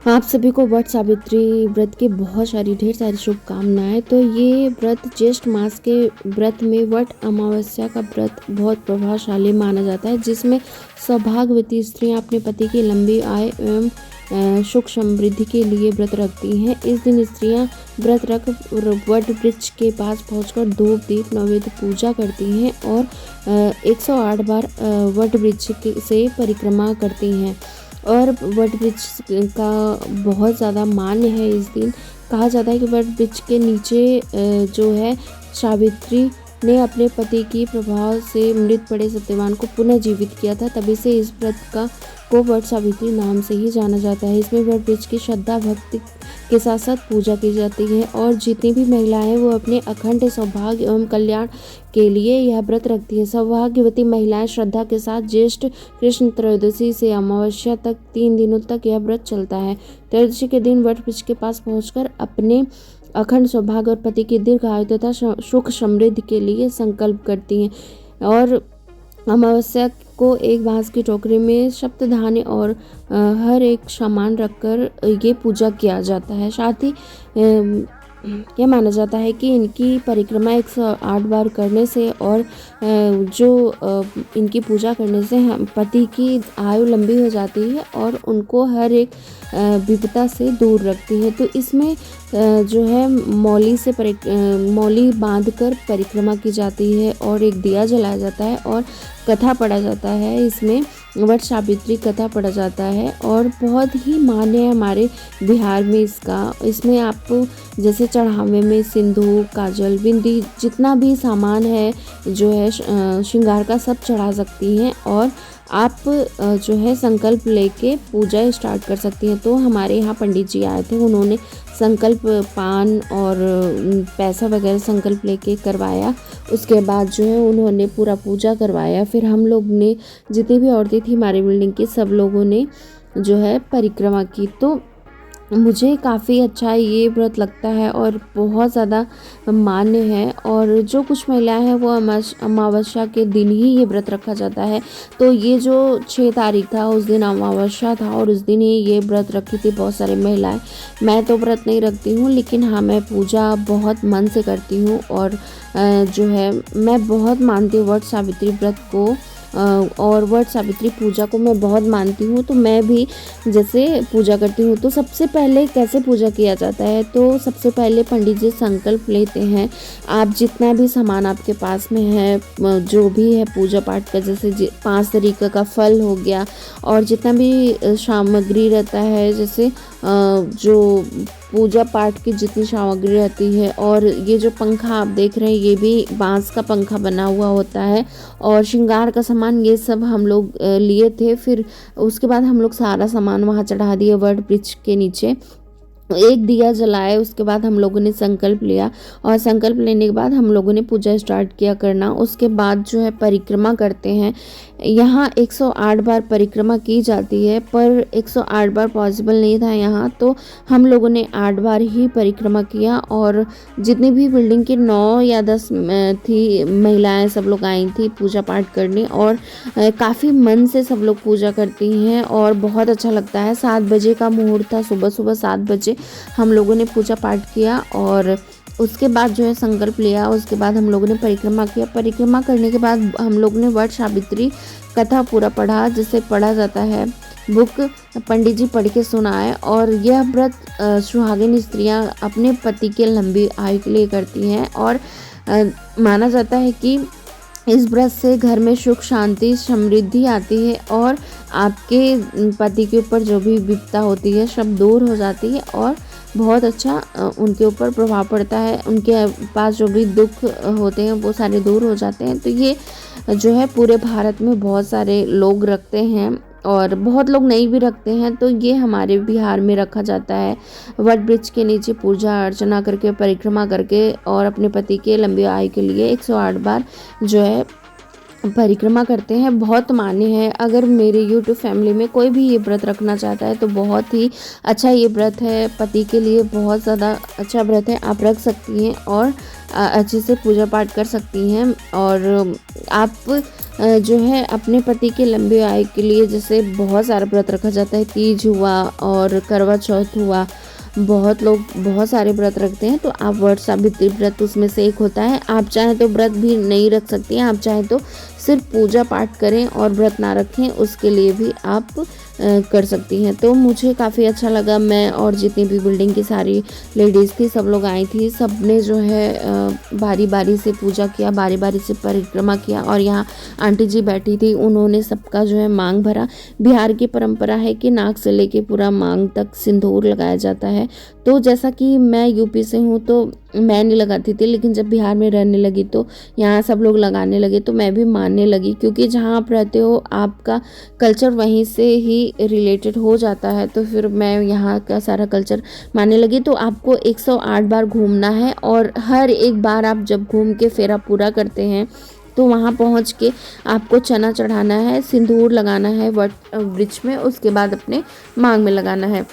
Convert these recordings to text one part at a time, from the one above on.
आप सभी को वट सावित्री व्रत की बहुत सारी ढेर सारी शुभकामनाएं। तो ये व्रत ज्येष्ठ मास के व्रत में वट अमावस्या का व्रत बहुत प्रभावशाली माना जाता है, जिसमें सौभाग्यवती स्त्रियां अपने पति की लंबी आय एवं सुख समृद्धि के लिए व्रत रखती हैं। इस दिन स्त्रियां व्रत रख वट वृक्ष के पास पहुंचकर धूप दीप नैवेद्य पूजा करती हैं और 108 बार वट वृक्ष से परिक्रमा करती हैं। और वट वृक्ष का बहुत ज़्यादा मान्य है। इस दिन कहा जाता है कि वट वृक्ष के नीचे जो है सावित्री ने अपने पति की प्रभाव से मृत पड़े सत्यवान को पुनः जीवित किया था, तभी से इस व्रत को वट सावित्री नाम से ही जाना जाता है। इसमें वट वृक्ष की श्रद्धा भक्ति के साथ साथ पूजा की जाती है और जितनी भी महिलाएं हैं वो अपने अखंड सौभाग्य एवं कल्याण के लिए यह व्रत रखती है। सौभाग्यवती महिलाएं श्रद्धा के साथ ज्येष्ठ कृष्ण त्रयोदशी से अमावस्या तक 3 दिनों तक यह व्रत चलता है। त्रयोदशी के दिन वट वृक्ष के पास पहुंचकर अपने अखंड सौभाग्य और पति की दीर्घ आयु तथा सुख समृद्धि के लिए संकल्प करती हैं। और अमावस्या को एक बांस की टोकरी में सप्तधान्य और हर एक सामान रखकर ये पूजा किया जाता है। साथ ही यह माना जाता है कि इनकी परिक्रमा 108 बार करने से और इनकी पूजा करने से पति की आयु लंबी हो जाती है और उनको हर एक विपदा से दूर रखती है। तो इसमें जो है मौली बांधकर परिक्रमा की जाती है और एक दिया जलाया जाता है और कथा पढ़ा जाता है। इसमें वट सावित्री कथा पढ़ा जाता है और बहुत ही मान्य है हमारे बिहार में इसमें आप जैसे चढ़ावे में सिंदूर काजल बिंदी जितना भी सामान है जो है श्रृंगार का सब चढ़ा सकती हैं और आप जो है संकल्प लेके पूजा स्टार्ट कर सकती हैं। तो हमारे यहाँ पंडित जी आए थे, उन्होंने संकल्प पान और पैसा वगैरह संकल्प लेके करवाया। उसके बाद जो है उन्होंने पूरा पूजा करवाया। फिर हम लोग ने जितनी भी औरतें थी हमारी बिल्डिंग की सब लोगों ने जो है परिक्रमा की। तो मुझे काफ़ी अच्छा ये व्रत लगता है और बहुत ज़्यादा मान्य है। और जो कुछ महिलाएं हैं वो अमावस्या के दिन ही ये व्रत रखा जाता है। तो ये जो 6 तारीख था उस दिन अमावस्या था और उस दिन ही ये व्रत रखी थी बहुत सारी महिलाएं। मैं तो व्रत नहीं रखती हूँ, लेकिन हाँ मैं पूजा बहुत मन से करती हूँ और जो है मैं बहुत मानती हूँ वट सावित्री व्रत को और वट सावित्री पूजा को मैं बहुत मानती हूँ। तो मैं भी जैसे पूजा करती हूँ। तो सबसे पहले कैसे पूजा किया जाता है, तो सबसे पहले पंडित जी संकल्प लेते हैं। आप जितना भी सामान आपके पास में है जो भी है पूजा पाठ का, जैसे 5 तरीके का फल हो गया और जितना भी सामग्री रहता है, जैसे जो पूजा पाठ की जितनी सामग्री रहती है। और ये जो पंखा आप देख रहे हैं ये भी बांस का पंखा बना हुआ होता है और श्रृंगार का सामान ये सब हम लोग लिए थे। फिर उसके बाद हम लोग सारा सामान वहाँ चढ़ा दिए वट वृक्ष के नीचे, एक दिया जलाए। उसके बाद हम लोगों ने संकल्प लिया और संकल्प लेने के बाद हम लोगों ने पूजा स्टार्ट किया करना। उसके बाद जो है परिक्रमा करते हैं। यहाँ 108 बार परिक्रमा की जाती है, पर 108 बार पॉसिबल नहीं था यहाँ, तो हम लोगों ने 8 बार ही परिक्रमा किया। और जितनी भी बिल्डिंग की 9 या 10 थी महिलाएं सब लोग आई थी पूजा पाठ करने और काफ़ी मन से सब लोग पूजा करती हैं और बहुत अच्छा लगता है। 7 बजे का मुहूर्त था, सुबह 7 बजे हम लोगों ने पूजा पाठ किया और उसके बाद जो है संकल्प लिया। उसके बाद हम लोगों ने परिक्रमा किया। परिक्रमा करने के बाद हम लोग ने वट सावित्री कथा पूरा पढ़ा, जिसे पढ़ा जाता है बुक पंडित जी पढ़ के सुनाए। और यह व्रत सुहागिन स्त्रियां अपने पति के लंबी आयु के लिए करती हैं और माना जाता है कि इस व्रत से घर में सुख शांति समृद्धि आती है और आपके पति के ऊपर जो भी विपदा होती है सब दूर हो जाती है और बहुत अच्छा उनके ऊपर प्रभाव पड़ता है। उनके पास जो भी दुख होते हैं वो सारे दूर हो जाते हैं। तो ये जो है पूरे भारत में बहुत सारे लोग रखते हैं और बहुत लोग नहीं भी रखते हैं। तो ये हमारे बिहार में रखा जाता है। वट वृक्ष के नीचे पूजा अर्चना करके परिक्रमा करके और अपने पति के लंबी आयु के लिए 108 बार जो है परिक्रमा करते हैं, बहुत मान्य है। अगर मेरे यूट्यूब फैमिली में कोई भी ये व्रत रखना चाहता है तो बहुत ही अच्छा ये व्रत है, पति के लिए बहुत ज़्यादा अच्छा व्रत है। आप रख सकती हैं और अच्छे से पूजा पाठ कर सकती हैं। और आप जो है अपने पति के लंबे आयु के लिए जैसे बहुत सारा व्रत रखा जाता है, तीज हुआ और करवा चौथ हुआ, बहुत लोग बहुत सारे व्रत रखते हैं। तो आप वट सावित्री व्रत उसमें से एक होता है। आप चाहें तो व्रत भी नहीं रख सकती हैं, आप चाहें तो सिर्फ पूजा पाठ करें और व्रत ना रखें, उसके लिए भी आप कर सकती हैं। तो मुझे काफ़ी अच्छा लगा, मैं और जितनी भी बिल्डिंग की सारी लेडीज़ थी सब लोग आई थी, सब ने जो है बारी बारी से पूजा किया, बारी बारी से परिक्रमा किया। और यहाँ आंटी जी बैठी थी, उन्होंने सबका जो है मांग भरा। बिहार की परंपरा है कि नाक से लेके पूरा मांग तक सिंदूर लगाया जाता है। तो जैसा कि मैं यूपी से हूँ तो मैं नहीं लगाती थी, लेकिन जब बिहार में रहने लगी तो यहाँ सब लोग लगाने लगे, तो मैं भी मानने लगी, क्योंकि जहाँ आप रहते हो आपका कल्चर वहीं से ही रिलेटेड हो जाता है। तो फिर मैं यहाँ का सारा कल्चर मानने लगी। तो आपको 108 बार घूमना है और हर एक बार आप जब घूम के फेरा पूरा करते हैं तो वहाँ पहुँच के आपको चना चढ़ाना है, सिंदूर लगाना है वट वृक्ष में, उसके बाद अपने मांग में लगाना है।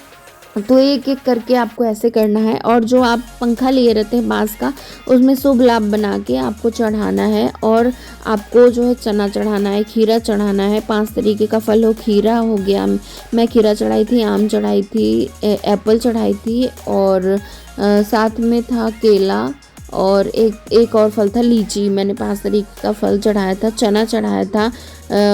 तो एक एक करके आपको ऐसे करना है। और जो आप पंखा लिए रहते हैं बांस का, उसमें शुभ लाभ बना के आपको चढ़ाना है। और आपको जो है चना चढ़ाना है, खीरा चढ़ाना है, 5 तरीके का फल हो, खीरा हो गया, मैं खीरा चढ़ाई थी, आम चढ़ाई थी, एप्पल चढ़ाई थी, और साथ में था केला, और एक और फल था लीची। मैंने 5 तरीके का फल चढ़ाया था, चना चढ़ाया था,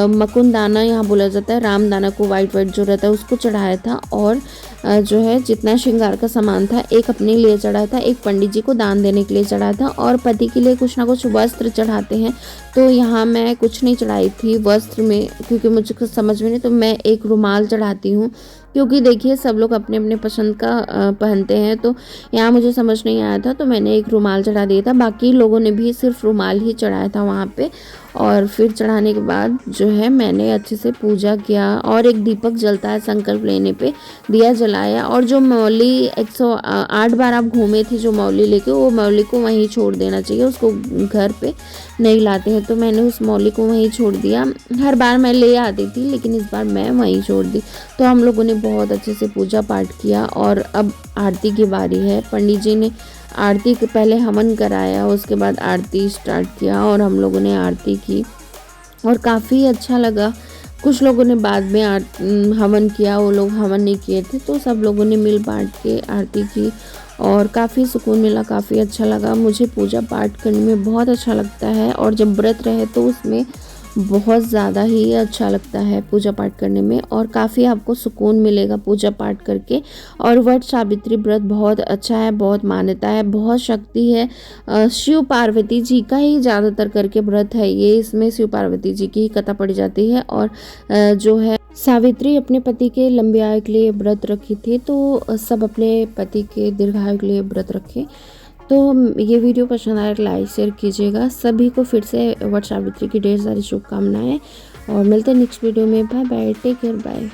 मकुन दाना यहाँ बोला जाता है, राम दाना को वाइट वाइट जो रहता है उसको चढ़ाया था। और जो है जितना श्रृंगार का सामान था, एक अपने लिए चढ़ाया था, एक पंडित जी को दान देने के लिए चढ़ाया था, और पति के लिए कुछ ना कुछ वस्त्र चढ़ाते हैं। तो यहाँ मैं कुछ नहीं चढ़ाई थी वस्त्र में, क्योंकि मुझे कुछ समझ में नहीं, तो मैं एक रुमाल चढ़ाती हूँ, क्योंकि देखिए सब लोग अपने अपने पसंद का पहनते हैं। तो यहाँ मुझे समझ नहीं आया था तो मैंने एक रुमाल चढ़ा दिया था, बाकी लोगों ने भी सिर्फ रुमाल ही चढ़ाया था वहाँ पे। और फिर चढ़ाने के बाद जो है मैंने अच्छे से पूजा किया, और एक दीपक जलता है संकल्प लेने पे, दिया जलाया। और जो मौली 108 बार आप घूमे थे जो मौली लेके, वो मौली को वहीं छोड़ देना चाहिए, उसको घर पे नहीं लाते हैं। तो मैंने उस मौली को वहीं छोड़ दिया। हर बार मैं ले आती थी, लेकिन इस बार मैं वहीं छोड़ दी। तो हम लोगों ने बहुत अच्छे से पूजा पाठ किया। और अब आरती की बारी है। पंडित जी ने आरती के पहले हवन कराया, उसके बाद आरती स्टार्ट किया, और हम लोगों ने आरती की और काफ़ी अच्छा लगा। कुछ लोगों ने बाद में हवन किया, वो लोग हवन नहीं किए थे, तो सब लोगों ने मिल बांट के आरती की और काफ़ी सुकून मिला, काफ़ी अच्छा लगा। मुझे पूजा पाठ करने में बहुत अच्छा लगता है, और जब व्रत रहे तो उसमें बहुत ज़्यादा ही अच्छा लगता है पूजा पाठ करने में, और काफ़ी आपको सुकून मिलेगा पूजा पाठ करके। और वट सावित्री व्रत बहुत अच्छा है, बहुत मान्यता है, बहुत शक्ति है। शिव पार्वती जी का ही ज़्यादातर करके व्रत है ये, इसमें शिव पार्वती जी की ही कथा पड़ी जाती है। और जो है सावित्री अपने पति के लंबे आयु के लिए व्रत रखी थी, तो सब अपने पति के दीर्घायु के लिए व्रत रखें। तो ये वीडियो पसंद आए लाइक शेयर कीजिएगा। सभी को फिर से वट सावित्री की ढेर सारी शुभकामनाएं, और मिलते हैं नेक्स्ट वीडियो में। Bye bye, take care, bye.